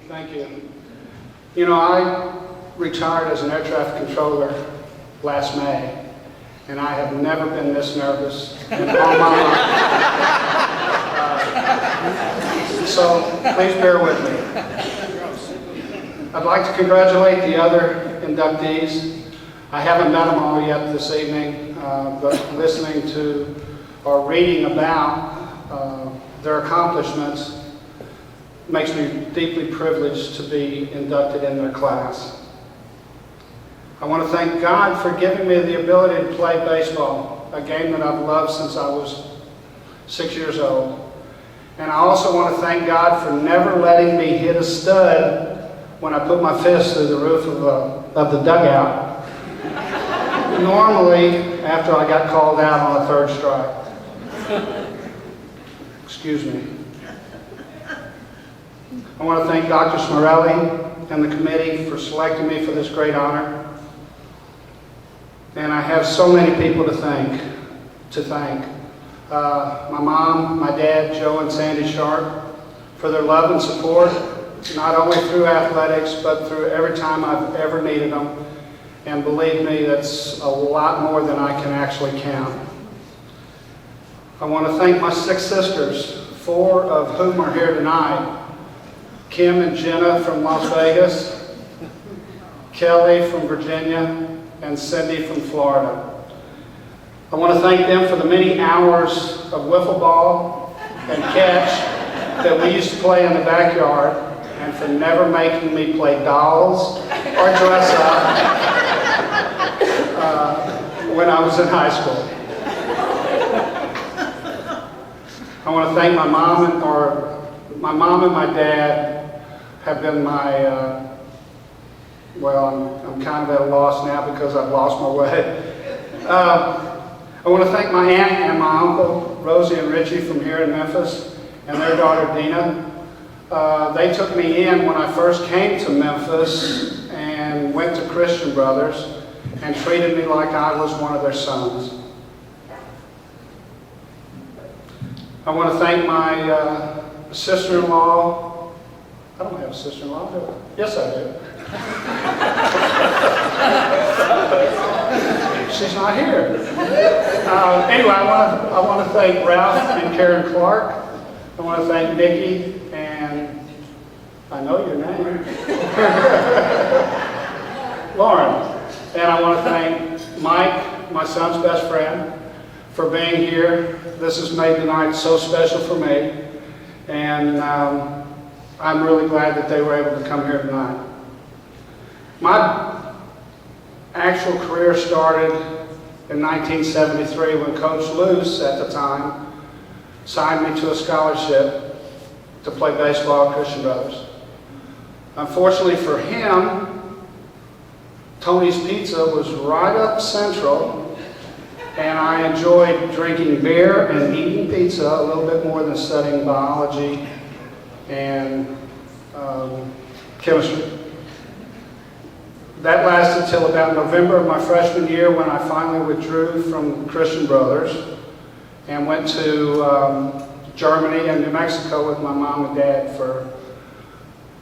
Thank you. You know, I retired as an air traffic controller last May, and I have never been this nervous in all my life. So please bear with me. I'd like to congratulate the other inductees. I haven't met them all yet this evening, but listening to or reading about their accomplishments makes me deeply privileged to be inducted in their class. I want to thank God for giving me the ability to play baseball, a game that I've loved since I was 6 years old. And I also want to thank God for never letting me hit a stud when I put my fist through the roof of the dugout. Normally, after I got called out on a third strike. Excuse me. I want to thank Dr. Smorelli and the committee for selecting me for this great honor. And I have so many people to thank. My mom, my dad, Joe and Sandy Sharp, for their love and support, not only through athletics, but through every time I've ever needed them. And believe me, that's a lot more than I can actually count. I want to thank my 6 sisters, 4 of whom are here tonight. Kim and Jenna from Las Vegas, Kelly from Virginia, and Cindy from Florida. I want to thank them for the many hours of wiffle ball and catch that we used to play in the backyard, and for never making me play dolls or dress up when I was in high school. I want to thank my mom and my dad have been my, well, I'm kind of at a loss now because I've lost my way. I want to thank my aunt and my uncle, Rosie and Richie from here in Memphis, and their daughter, Dina. They took me in when I first came to Memphis and went to Christian Brothers and treated me like I was one of their sons. I want to thank my sister-in-law. I don't have a sister-in-law, do I? Yes, I do. She's not here. Anyway, I want to thank Ralph and Karen Clark. I want to thank Nikki and I know your name, Lauren. And I want to thank Mike, my son's best friend, for being here. This has made the night so special for me, and I'm really glad that they were able to come here tonight. My actual career started in 1973 when Coach Luce, at the time, signed me to a scholarship to play baseball at Christian Brothers. Unfortunately for him, Tony's Pizza was right up Central, and I enjoyed drinking beer and eating pizza a little bit more than studying biology and chemistry. That lasted till about November of my freshman year when I finally withdrew from Christian Brothers and went to Germany and New Mexico with my mom and dad for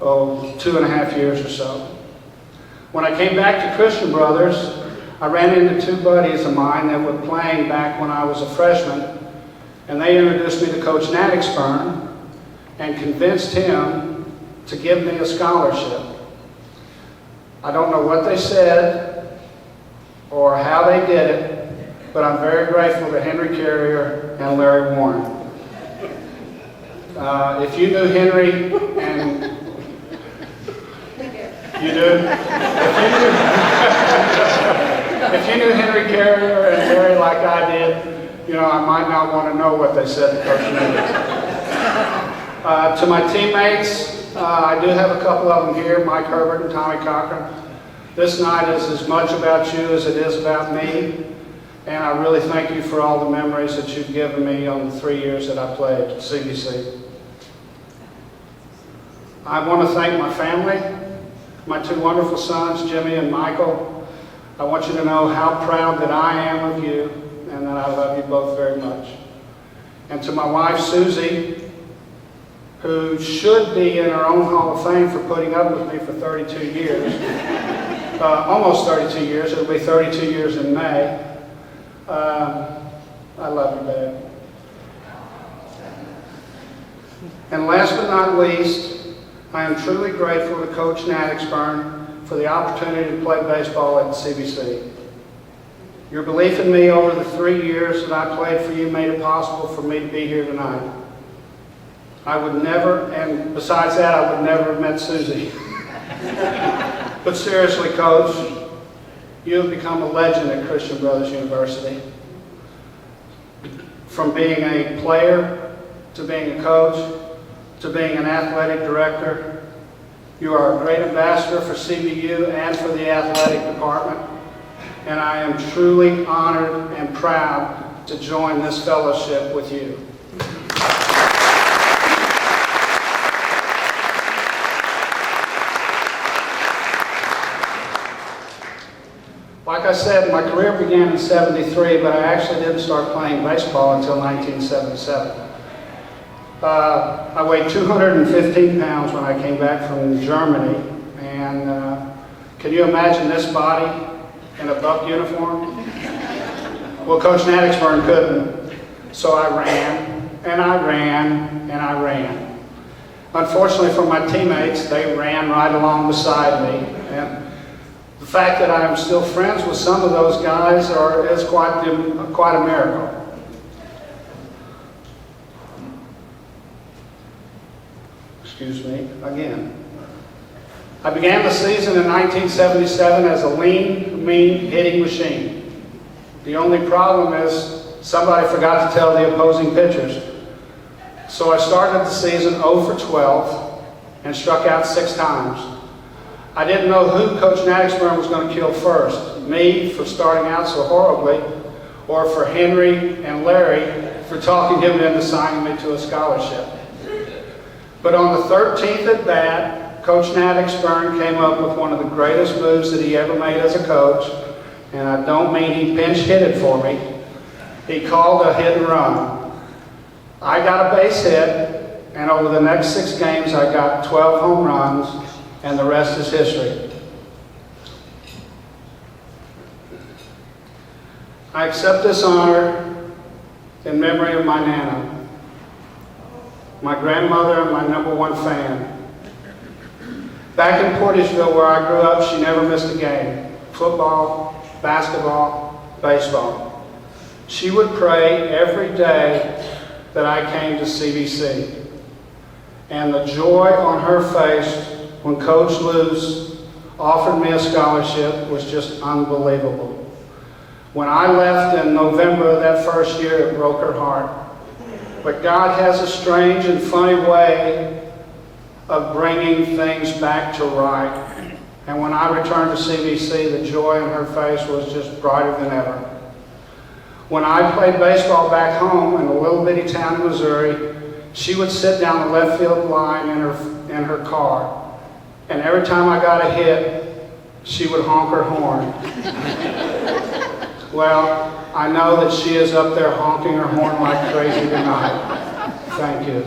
2.5 years or so. When I came back to Christian Brothers, I ran into 2 buddies of mine that were playing back when I was a freshman, and they introduced me to Coach Nat Expern and convinced him to give me a scholarship. I don't know what they said or how they did it, but I'm very grateful to Henry Carrier and Larry Warren. If you knew Henry and you do? If you knew Henry Carrier and Larry like I did, you know, I might not want to know what they said to Coach Nat. To my teammates, I do have a couple of them here, Mike Herbert and Tommy Cochran. This night is as much about you as it is about me, and I really thank you for all the memories that you've given me on the 3 years that I played at CBC. I want to thank my family, my 2 wonderful sons, Jimmy and Michael. I want you to know how proud that I am of you and that I love you both very much. And to my wife, Susie, who should be in her own Hall of Fame for putting up with me for 32 years. Almost 32 years. It'll be 32 years in May. I love you, babe. And last but not least, I am truly grateful to Coach Natixburn for the opportunity to play baseball at the CBC. Your belief in me over the 3 years that I played for you made it possible for me to be here tonight. I would never, and besides that, I would never have met Susie. But seriously, Coach, you have become a legend at Christian Brothers University. From being a player, to being a coach, to being an athletic director, you are a great ambassador for CBU and for the athletic department. And I am truly honored and proud to join this fellowship with you. Like I said, my career began in '73, but I actually didn't start playing baseball until 1977. I weighed 215 pounds when I came back from Germany, and can you imagine this body in a Buck uniform? Well, Coach Natixburn couldn't, so I ran, and I ran, and I ran. Unfortunately for my teammates, they ran right along beside me. And the fact that I am still friends with some of those guys is quite a miracle. Excuse me, again. I began the season in 1977 as a lean, mean hitting machine. The only problem is somebody forgot to tell the opposing pitchers. So I started the season 0 for 12 and struck out 6 times. I didn't know who Coach Natixburn was going to kill first, me for starting out so horribly, or for Henry and Larry for talking him into signing me to a scholarship. But on the 13th at bat, Coach Natixburn came up with one of the greatest moves that he ever made as a coach, and I don't mean he pinch hit it for me. He called a hit and run. I got a base hit, and over the next 6 games I got 12 home runs, and the rest is history. I accept this honor in memory of my Nana, my grandmother and my #1 fan. Back in Portageville, where I grew up, she never missed a game. Football, basketball, baseball. She would pray every day that I came to CBC. And the joy on her face when Coach Luce offered me a scholarship was just unbelievable. When I left in November of that first year, it broke her heart. But God has a strange and funny way of bringing things back to right. And when I returned to CBC, the joy in her face was just brighter than ever. When I played baseball back home in a little bitty town in Missouri, she would sit down the left field line in her car. And every time I got a hit, she would honk her horn. Well, I know that she is up there honking her horn like crazy tonight. Thank you.